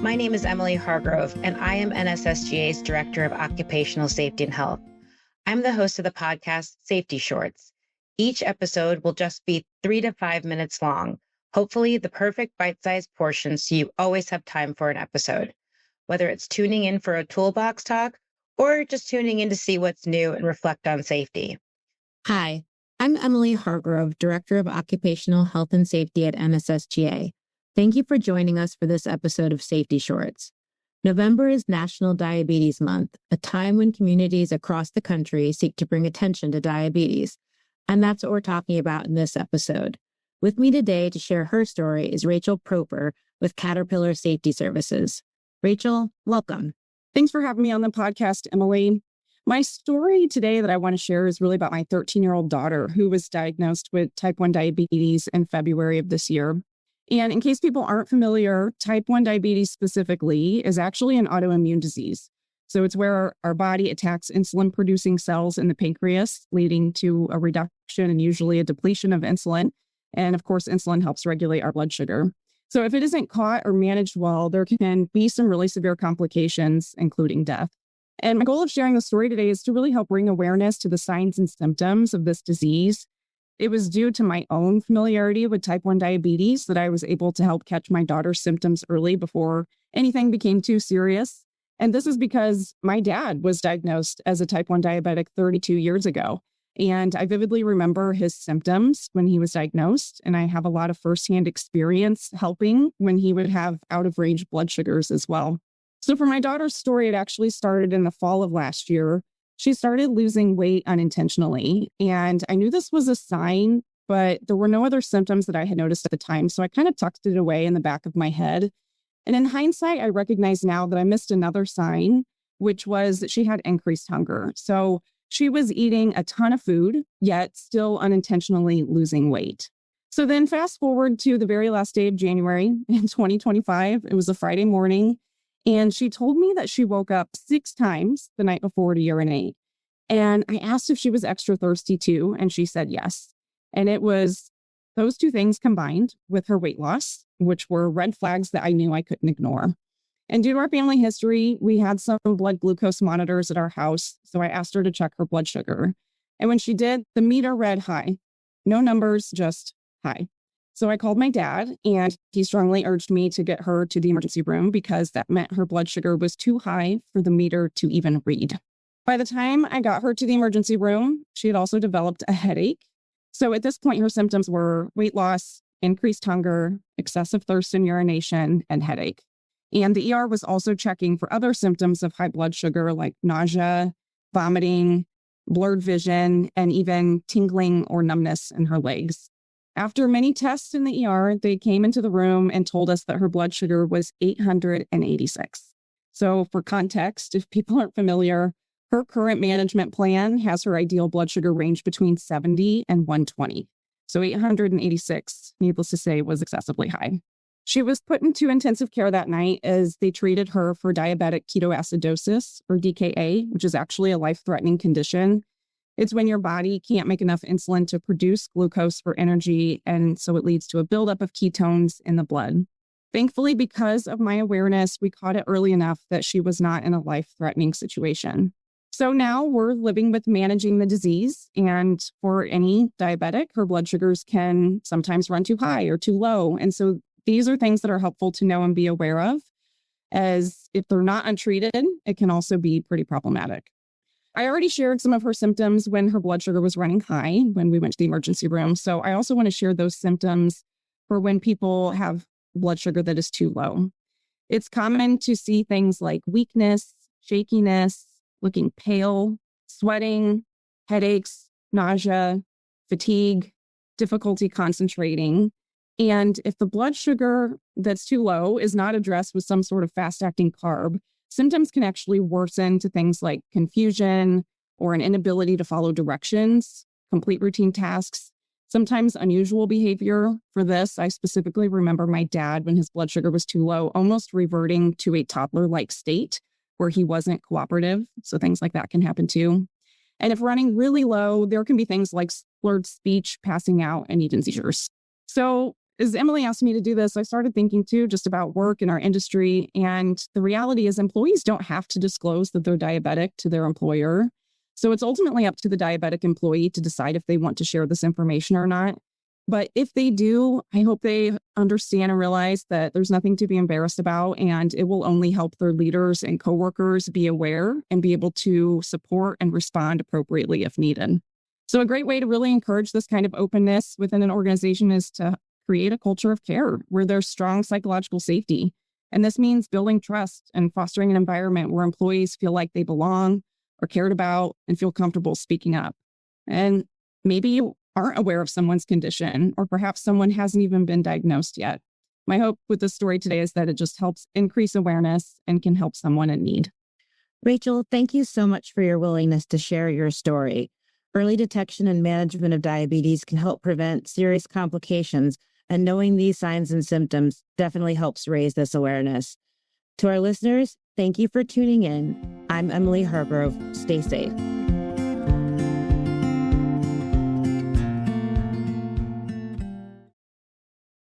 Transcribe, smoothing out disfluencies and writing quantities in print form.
My name is Emily Hargrove, and I am NSSGA's Director of Occupational Safety and Health. I'm the host of the podcast Safety Shorts. Each episode will just be 3 to 5 minutes long, hopefully the perfect bite-sized portion so you always have time for an episode. Whether it's tuning in for a toolbox talk or just tuning in to see what's new and reflect on safety. Hi, I'm Emily Hargrove, Director of Occupational Health and Safety at NSSGA. Thank you for joining us for this episode of Safety Shorts. November is National Diabetes Month, a time when communities across the country seek to bring attention to diabetes. And that's what we're talking about in this episode. With me today to share her story is Rachel Proper with Caterpillar Safety Services. Rachel, welcome. Thanks for having me on the podcast, Emily. My story today that I want to share is really about my 13-year-old daughter who was diagnosed with type 1 diabetes in February of this year. And in case people aren't familiar, type 1 diabetes specifically is actually an autoimmune disease. So it's where our body attacks insulin-producing cells in the pancreas, leading to a reduction and usually a depletion of insulin. And of course, insulin helps regulate our blood sugar. So if it isn't caught or managed well, there can be some really severe complications, including death. And my goal of sharing the story today is to really help bring awareness to the signs and symptoms of this disease. It was due to my own familiarity with type 1 diabetes that I was able to help catch my daughter's symptoms early before anything became too serious. And this is because my dad was diagnosed as a type 1 diabetic 32 years ago. And I vividly remember his symptoms when he was diagnosed. And I have a lot of firsthand experience helping when he would have out of range blood sugars as well. So for my daughter's story, it actually started in the fall of last year. She started losing weight unintentionally, and I knew this was a sign, but there were no other symptoms that I had noticed at the time, so I kind of tucked it away in the back of my head. And in hindsight, I recognize now that I missed another sign, which was that she had increased hunger. So she was eating a ton of food, yet still unintentionally losing weight. So then fast forward to the very last day of January in 2025, it was a Friday morning. And she told me that she woke up 6 times the night before to urinate. And I asked if she was extra thirsty too, and she said yes. And it was those two things combined with her weight loss, which were red flags that I knew I couldn't ignore. And due to our family history, we had some blood glucose monitors at our house. So I asked her to check her blood sugar. And when she did, the meter read high. No numbers, just high. So I called my dad, and he strongly urged me to get her to the emergency room because that meant her blood sugar was too high for the meter to even read. By the time I got her to the emergency room, she had also developed a headache. So at this point, her symptoms were weight loss, increased hunger, excessive thirst and urination, and headache. And the ER was also checking for other symptoms of high blood sugar like nausea, vomiting, blurred vision, and even tingling or numbness in her legs. After many tests in the ER, they came into the room and told us that her blood sugar was 886. So for context, if people aren't familiar, her current management plan has her ideal blood sugar range between 70 and 120. So 886, needless to say, was excessively high. She was put into intensive care that night as they treated her for diabetic ketoacidosis, or DKA, which is actually a life-threatening condition. It's when your body can't make enough insulin to produce glucose for energy, and so it leads to a buildup of ketones in the blood. Thankfully, because of my awareness, we caught it early enough that she was not in a life-threatening situation. So now we're living with managing the disease, and for any diabetic, her blood sugars can sometimes run too high or too low. And so these are things that are helpful to know and be aware of, as if they're not untreated, it can also be pretty problematic. I already shared some of her symptoms when her blood sugar was running high when we went to the emergency room. So I also want to share those symptoms for when people have blood sugar that is too low. It's common to see things like weakness, shakiness, looking pale, sweating, headaches, nausea, fatigue, difficulty concentrating. And if the blood sugar that's too low is not addressed with some sort of fast-acting carb, symptoms can actually worsen to things like confusion or an inability to follow directions, complete routine tasks, sometimes unusual behavior. For this, I specifically remember my dad, when his blood sugar was too low, almost reverting to a toddler-like state where he wasn't cooperative. So things like that can happen too. And if running really low, there can be things like slurred speech, passing out, and even seizures. So as Emily asked me to do this, I started thinking too just about work in our industry. And the reality is employees don't have to disclose that they're diabetic to their employer. So it's ultimately up to the diabetic employee to decide if they want to share this information or not. But if they do, I hope they understand and realize that there's nothing to be embarrassed about, and it will only help their leaders and coworkers be aware and be able to support and respond appropriately if needed. So a great way to really encourage this kind of openness within an organization is to create a culture of care where there's strong psychological safety. And this means building trust and fostering an environment where employees feel like they belong, are cared about, and feel comfortable speaking up. And maybe you aren't aware of someone's condition, or perhaps someone hasn't even been diagnosed yet. My hope with this story today is that it just helps increase awareness and can help someone in need. Rachel, thank you so much for your willingness to share your story. Early detection and management of diabetes can help prevent serious complications, and knowing these signs and symptoms definitely helps raise this awareness. To our listeners, thank you for tuning in. I'm Emily Hargrove. Stay safe.